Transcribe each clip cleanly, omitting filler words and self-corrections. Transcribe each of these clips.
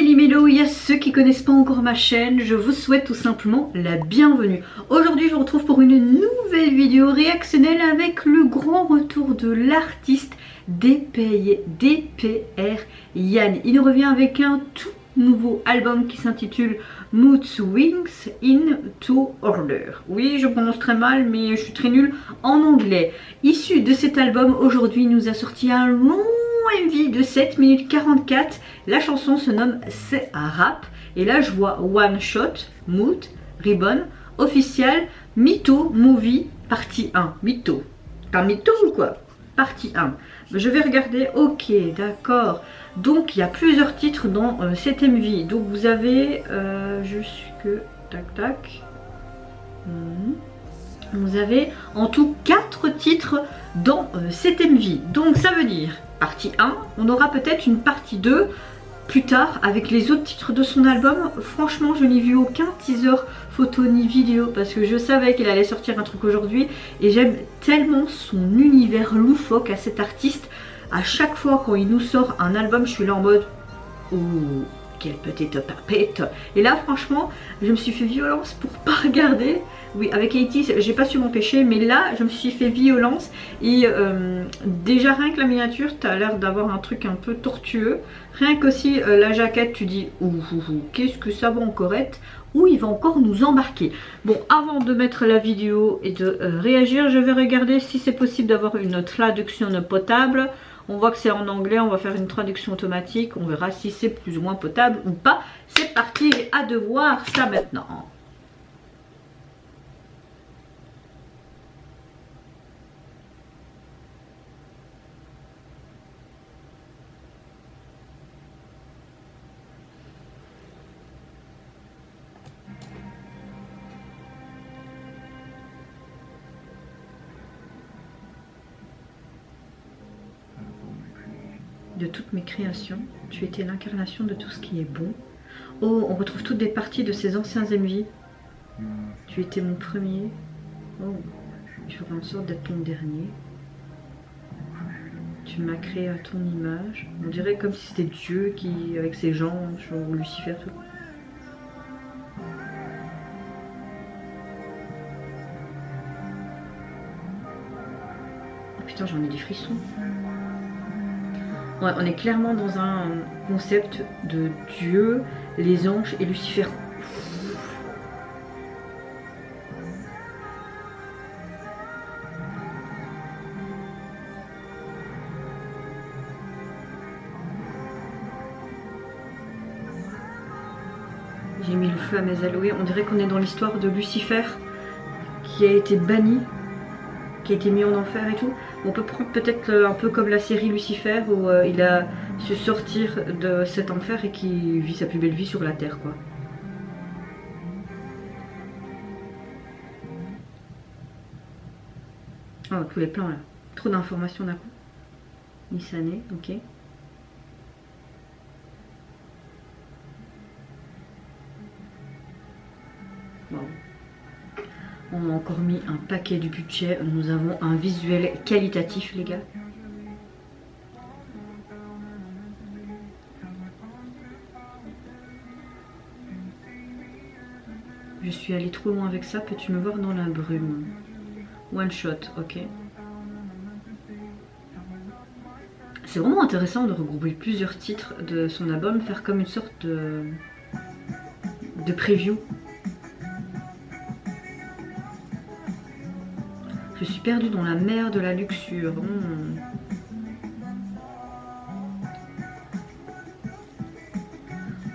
Méli-Mélo, il y a ceux qui connaissent pas encore ma chaîne, je vous souhaite tout simplement la bienvenue. Aujourd'hui je vous retrouve pour une nouvelle vidéo réactionnelle avec le grand retour de l'artiste DPR Yann. Il nous revient avec un tout nouveau album qui s'intitule Mood Swings into Order. Oui, je prononce très mal mais je suis très nulle en anglais. Issu de cet album, aujourd'hui il nous a sorti un long MV de 7 minutes 44. La chanson se nomme C'est un rap. Et là je vois One Shot, Mood, Ribbon, Official, Mytho, Movie, partie 1. Mytho. T'as mytho ou quoi? Partie 1. Je vais regarder. Ok, d'accord. Donc il y a plusieurs titres dans cet MV. Donc vous avez jusque... Tac tac. Vous avez en tout 4 titres dans cet MV. Donc ça veut dire partie 1, on aura peut-être une partie 2 plus tard avec les autres titres de son album. Franchement, je n'ai vu aucun teaser photo ni vidéo parce que je savais qu'il allait sortir un truc aujourd'hui et j'aime tellement son univers loufoque à cet artiste. À chaque fois quand il nous sort un album, je suis là en mode ouh, quelle petite papette. Et là franchement je me suis fait violence pour pas regarder. Oui, avec 80's j'ai pas su m'empêcher, mais là je me suis fait violence. Et déjà rien que la miniature, t'as l'air d'avoir un truc un peu tortueux. Rien qu'aussi la jaquette, tu dis ouh, qu'est-ce que ça va encore être, où il va encore nous embarquer. Bon, avant de mettre la vidéo et de réagir, je vais regarder si c'est possible d'avoir une traduction potable. On voit que c'est en anglais, on va faire une traduction automatique, on verra si c'est plus ou moins potable ou pas. C'est parti, j'ai hâte de voir ça maintenant. De toutes mes créations, tu étais l'incarnation de tout ce qui est bon. Oh, on retrouve toutes des parties de ses anciens MV. Tu étais mon premier. Oh, je ferai en sorte d'être ton dernier. Tu m'as créé à ton image. On dirait comme si c'était Dieu qui, avec ses gens, ou Lucifer, tout. Oh putain, j'en ai des frissons. Ouais, on est clairement dans un concept de Dieu, les anges et Lucifer. J'ai mis le feu à mes ailes. Oui, on dirait qu'on est dans l'histoire de Lucifer qui a été banni, qui a été mis en enfer et tout. On peut prendre peut-être un peu comme la série Lucifer où il a su sortir de cet enfer et qui vit sa plus belle vie sur la terre, quoi. Oh, tous les plans là. Trop d'informations d'un coup. Nissané, ok. Wow. On a encore mis un paquet du budget. Nous avons un visuel qualitatif, les gars. Je suis allée trop loin avec ça. Peux-tu me voir dans la brume? One shot, ok. C'est vraiment intéressant de regrouper plusieurs titres de son album, faire comme une sorte de preview. Je suis perdue dans la mer de la luxure.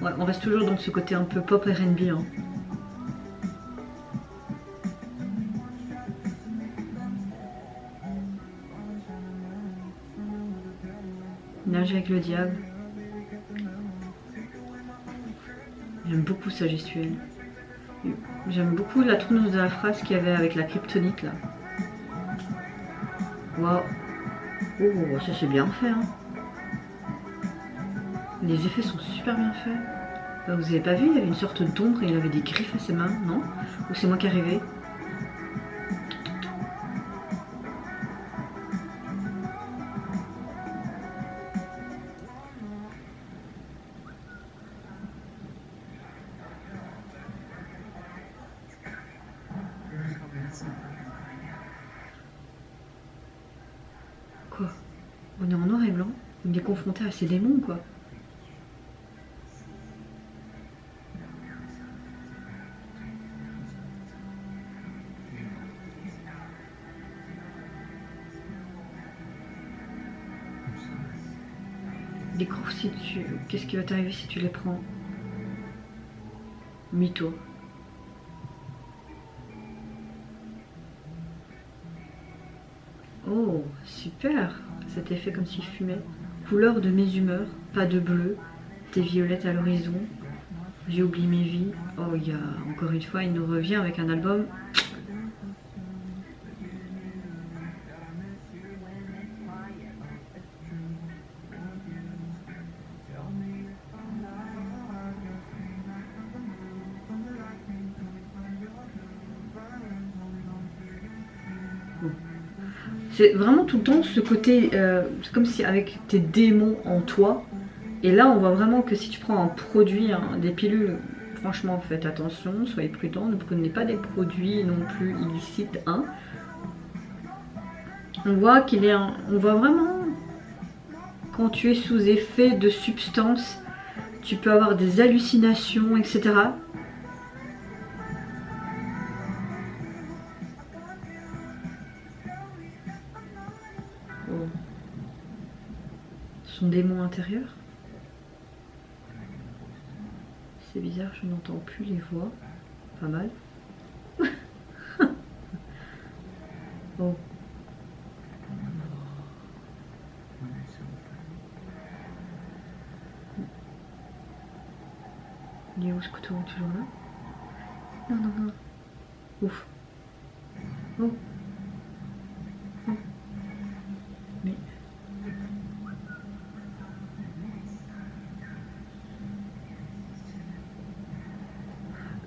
Ouais, on reste toujours dans ce côté un peu pop R&B. Hein. Nager avec le diable. J'aime beaucoup sa gestuelle. J'aime beaucoup la tournure de la phrase qu'il y avait avec la kryptonite là. Waouh. Oh, ça c'est bien fait. Hein. Les effets sont super bien faits. Vous avez pas vu, il y avait une sorte d'ombre et il avait des griffes à ses mains, non? Ou c'est moi qui ai rêvé? On est en noir et blanc. On est confronté à ces démons, quoi. Les cours, si tu... Qu'est-ce qui va t'arriver si tu les prends? Mytho. Oh, super. Cet effet comme s'il fumait. Couleur de mes humeurs, pas de bleu. Des violettes à l'horizon. J'ai oublié mes vies. Oh, il y a encore une fois, il nous revient avec un album. C'est vraiment tout le temps ce côté, c'est comme si avec tes démons en toi. Et là, on voit vraiment que si tu prends un produit, hein, des pilules, franchement, faites attention, soyez prudents, ne prenez pas des produits non plus illicites. Hein. On voit qu'il est, on voit vraiment quand tu es sous effet de substances, tu peux avoir des hallucinations, etc. Son démon intérieur. C'est bizarre, je n'entends plus les voix. Pas mal. Oh. Il est où ce couteau? Toujours là? Non, non, non. Ouf. Oh. Oh. Mais...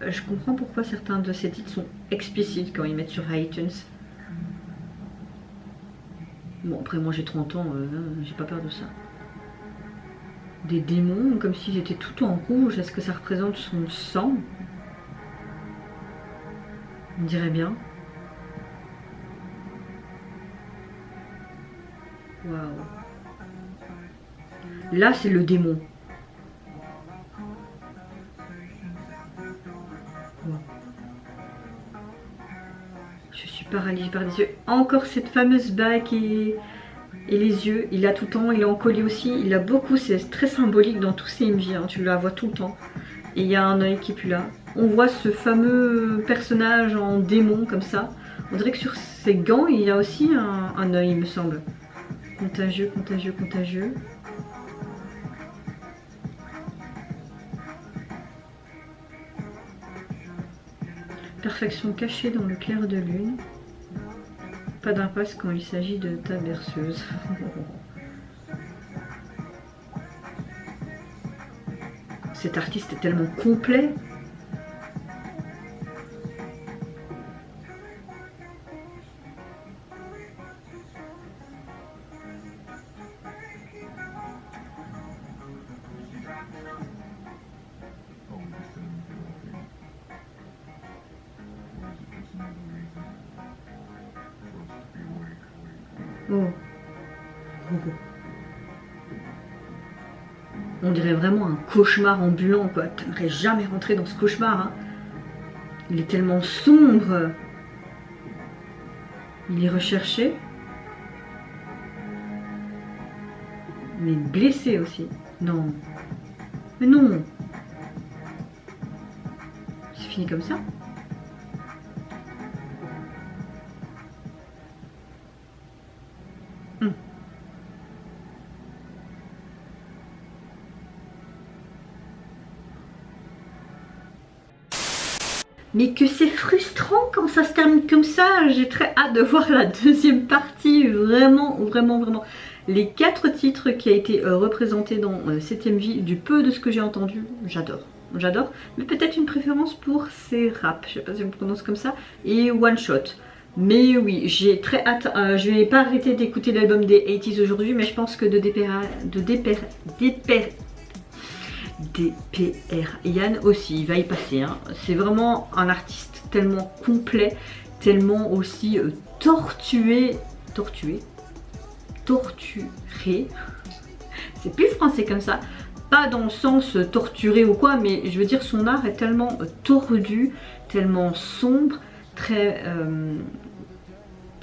Je comprends pourquoi certains de ces titres sont explicites quand ils mettent sur iTunes. Bon, après moi j'ai 30 ans, j'ai pas peur de ça. Des démons, comme s'ils étaient tout en rouge. Est-ce que ça représente son sang? On dirait bien. Waouh. Là c'est le démon. Je suis paralysée par les yeux. Encore cette fameuse bague et les yeux. Il a tout le temps, il est en collier aussi. Il a beaucoup, c'est très symbolique dans tous ses MJ. Hein, tu la vois tout le temps. Et il y a un œil qui est plus là. On voit ce fameux personnage en démon comme ça. On dirait que sur ses gants, il y a aussi un œil, il me semble. Contagieux, contagieux, contagieux. Perfection cachée dans le clair de lune. Pas d'impasse quand il s'agit de ta berceuse. Cet artiste est tellement complet. Oh. On dirait vraiment un cauchemar ambulant, quoi. T'aimerais jamais rentrer dans ce cauchemar. Hein. Il est tellement sombre. Il est recherché. Mais blessé aussi. Non. Mais non. C'est fini comme ça. Mais que c'est frustrant quand ça se termine comme ça. J'ai très hâte de voir la deuxième partie. Vraiment, vraiment, vraiment. Les 4 titres qui a été représentés dans 7ème vie, du peu de ce que j'ai entendu, j'adore. J'adore. Mais peut-être une préférence pour ces raps. Je sais pas si on prononce comme ça. Et One Shot. Mais oui, j'ai très hâte. Je vais pas arrêter d'écouter l'album des 80s aujourd'hui. Mais je pense que DPR Yann aussi, il va y passer. Hein. C'est vraiment un artiste tellement complet, tellement aussi tortué. torturé. C'est plus français comme ça. Pas dans le sens torturé ou quoi, mais je veux dire son art est tellement tordu, tellement sombre, très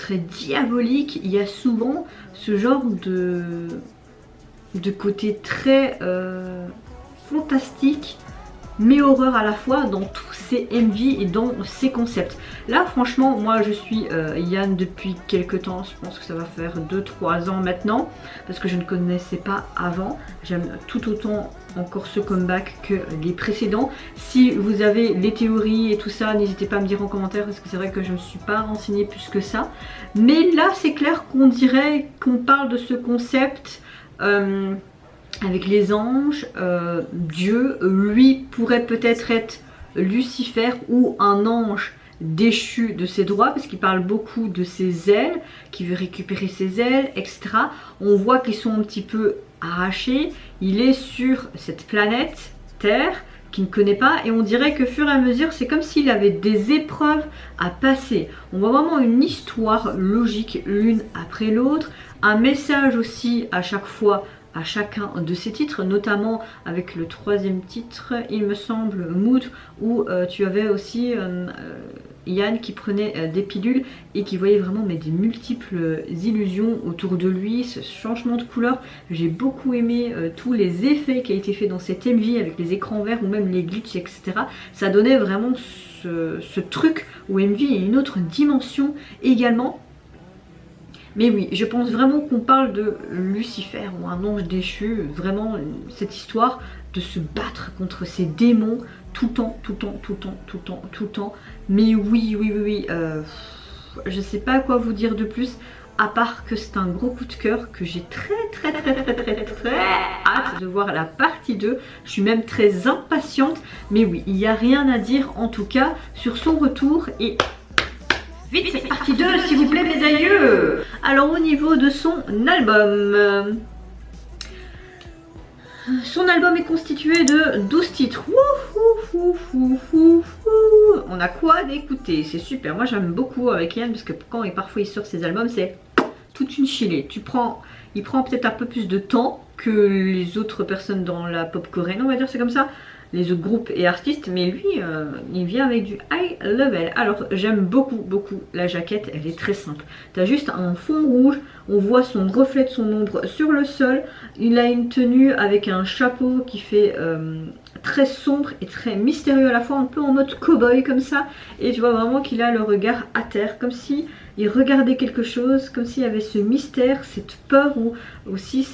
diabolique. Il y a souvent ce genre de côté très fantastique mais horreur à la fois dans tous ces MV et dans ces concepts. Là franchement moi je suis Yann depuis quelques temps, je pense que ça va faire 2-3 ans maintenant parce que je ne connaissais pas avant. J'aime tout autant encore ce comeback que les précédents. Si vous avez les théories et tout ça, n'hésitez pas à me dire en commentaire parce que c'est vrai que je ne me suis pas renseignée plus que ça. Mais là c'est clair qu'on dirait qu'on parle de ce concept avec les anges, Dieu, lui pourrait peut-être être Lucifer ou un ange déchu de ses droits parce qu'il parle beaucoup de ses ailes, qui veut récupérer ses ailes, etc. On voit qu'ils sont un petit peu arrachés. Il est sur cette planète Terre qu'il ne connaît pas et on dirait que fur et à mesure c'est comme s'il avait des épreuves à passer. On voit vraiment une histoire logique l'une après l'autre, un message aussi à chaque fois à chacun de ces titres, notamment avec le troisième titre, il me semble, Mood, où tu avais aussi Yann qui prenait des pilules et qui voyait vraiment mais, des multiples illusions autour de lui, ce changement de couleur. J'ai beaucoup aimé tous les effets qui a été fait dans cette MV avec les écrans verts ou même les glitches, etc. Ça donnait vraiment ce truc où MV est une autre dimension également. Mais oui, je pense vraiment qu'on parle de Lucifer ou un ange déchu, vraiment cette histoire de se battre contre ces démons tout le temps, tout le temps, tout le temps, tout le temps, tout le temps. Mais oui, je sais pas quoi vous dire de plus, à part que c'est un gros coup de cœur, que j'ai très hâte de voir la partie 2. Je suis même très impatiente, mais oui, il n'y a rien à dire en tout cas sur son retour et... Vite, c'est partie 2 s'il vous plaît mes aïeux. Alors au niveau de son album, son album est constitué de 12 titres. On a quoi d'écouter, c'est super. Moi j'aime beaucoup avec Yann parce que quand parfois il sort ses albums c'est toute une chillée. Il prend peut-être un peu plus de temps que les autres personnes dans la pop coréenne, on va dire c'est comme ça. Les autres groupes et artistes, mais lui il vient avec du high level. Alors j'aime beaucoup la jaquette, elle est très simple. T'as juste un fond rouge, on voit son reflet de son ombre sur le sol. Il a une tenue avec un chapeau qui fait très sombre et très mystérieux à la fois, un peu en mode cow-boy comme ça. Et tu vois vraiment qu'il a le regard à terre, comme si il regardait quelque chose, comme s'il y avait ce mystère, cette peur ou aussi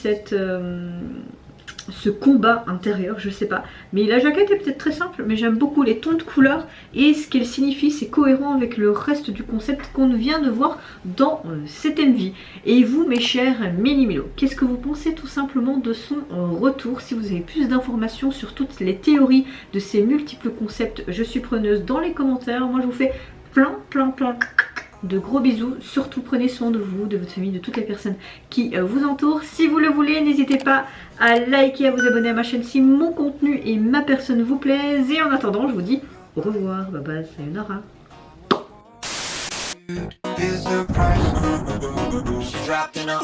ce combat intérieur, je sais pas. Mais la jaquette est peut-être très simple, mais j'aime beaucoup les tons de couleurs et ce qu'elle signifie, c'est cohérent avec le reste du concept qu'on vient de voir dans cette MV. Et vous, mes chers Méli-Mélo, qu'est-ce que vous pensez tout simplement de son retour? Si vous avez plus d'informations sur toutes les théories de ces multiples concepts, je suis preneuse dans les commentaires. Moi, je vous fais plein de gros bisous, surtout prenez soin de vous, de votre famille, de toutes les personnes qui vous entourent. Si vous le voulez, n'hésitez pas à liker, à vous abonner à ma chaîne si mon contenu et ma personne vous plaisent. Et en attendant, je vous dis au revoir, bye bye, sayonara. Is the price. She dropped in a